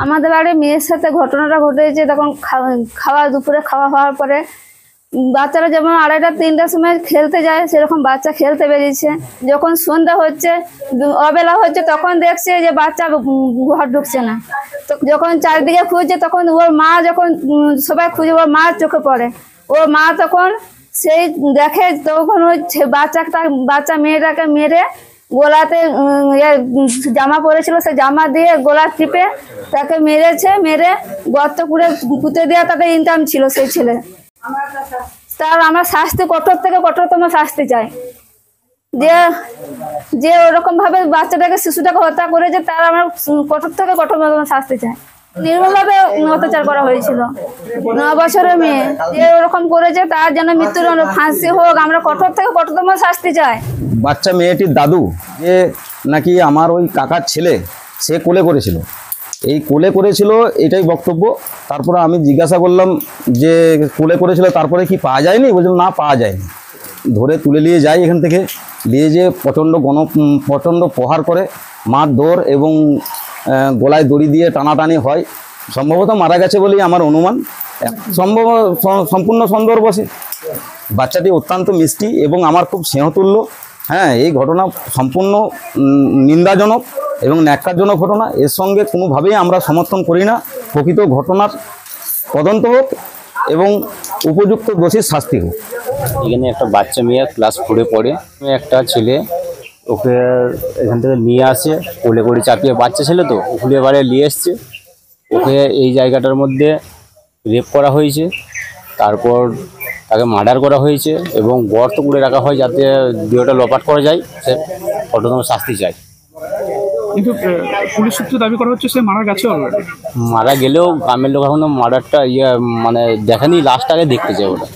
আমাদের বাড়ি মেয়ের সাথে ঘটনাটা ঘটেছে। তখন দুপুরে খাওয়া হওয়ার পরে বাচ্চারা যেমন 2:30-3টার সময় খেলতে যায়, সেরকম বাচ্চা খেলতে বেরিয়েছে। যখন সন্ধ্যা হচ্ছে, অবেলা হচ্ছে, তখন দেখছে যে বাচ্চা ঘর ঢুকছে না। তো যখন চারিদিকে খুঁজছে, তখন ওর মা যখন সবাই খুঁজে ওর মার চোখে পড়ে। ওর মা তখন সেই দেখে, তখন ওই বাচ্চা মেয়েটাকে মেরে গোলাতে জামা পরেছিল, সে জামা দিয়ে গোলা টিপে তাকে মেরে গর্ত পুঁতে দেওয়া তাদের ইনকাম ছিল সেই ছেলে। তার আমরা শাস্তি কঠোর থেকে কঠোরতম শাস্তি চাই। যে ওরকম ভাবে শিশুটাকে হত্যা করেছে, তার আমরা কঠোর থেকে কঠোরতম শাস্তি চাই। নির্মমভাবে অত্যাচার করা হয়েছিল। 9 বছরের মেয়ে যে ওরকম করেছে, তার জন্য মৃত্যুদণ্ড, ফাঁসি হোক, আমরা কঠোর থেকে কঠোরতম শাস্তি চাই। বাচ্চা মেয়েটির দাদু যে নাকি আমার ওই কাকার ছেলে, সে কোলে করেছিল, এই কোলে করেছিল এটাই বক্তব্য। তারপরে আমি জিজ্ঞাসা করলাম যে কোলে করেছিল, তারপরে কি পাওয়া যায়নি? বলছিলাম না, পাওয়া যায়নি। ধরে তুলে নিয়ে যাই, এখান থেকে নিয়ে যেয়ে প্রচণ্ড প্রহার করে, মারধর এবং গলায় দড়ি দিয়ে টানাটানি হয়। সম্ভবত মারা গেছে বলেই আমার অনুমান, সম্পূর্ণ সন্দেহবশে। বাচ্চাটি অত্যন্ত মিষ্টি এবং আমার খুব স্নেহতুল্য। হ্যাঁ, এই ঘটনা সম্পূর্ণ নিন্দাজনক এবং ন্যাক্কারজনক ঘটনা। এর সঙ্গে কোনোভাবেই আমরা সমর্থন করি না। প্রকৃত ঘটনার তদন্ত হোক এবং উপযুক্ত দোষীর শাস্তি হোক। এখানে একটা বাচ্চা মেয়ে ক্লাস 4-এ পড়ে, একটা ছেলে ওকে এখান থেকে নিয়ে আসে, কোলে করে চাপিয়ে, বাচ্চা ছেলে তো ওকুলে বাড়ি নিয়ে এসছে। ওকে এই জায়গাটার মধ্যে রেপ করা হয়েছে, তারপর তাকে মার্ডার করা হয়েছে এবং গর্ত করে রাখা হয় যাতে দেহটা লোপাট করা যায়। সে কঠোরতম শাস্তি চাই। কিন্তু পুলিশ সূত্রে দাবি করা হচ্ছে সে মারা গেছে অলরেডি। মারা গেলেও গ্রামের লোক এখনো মার্ডারটা দেখেনি, লাস্টটাকে দেখতে চায় ওটা।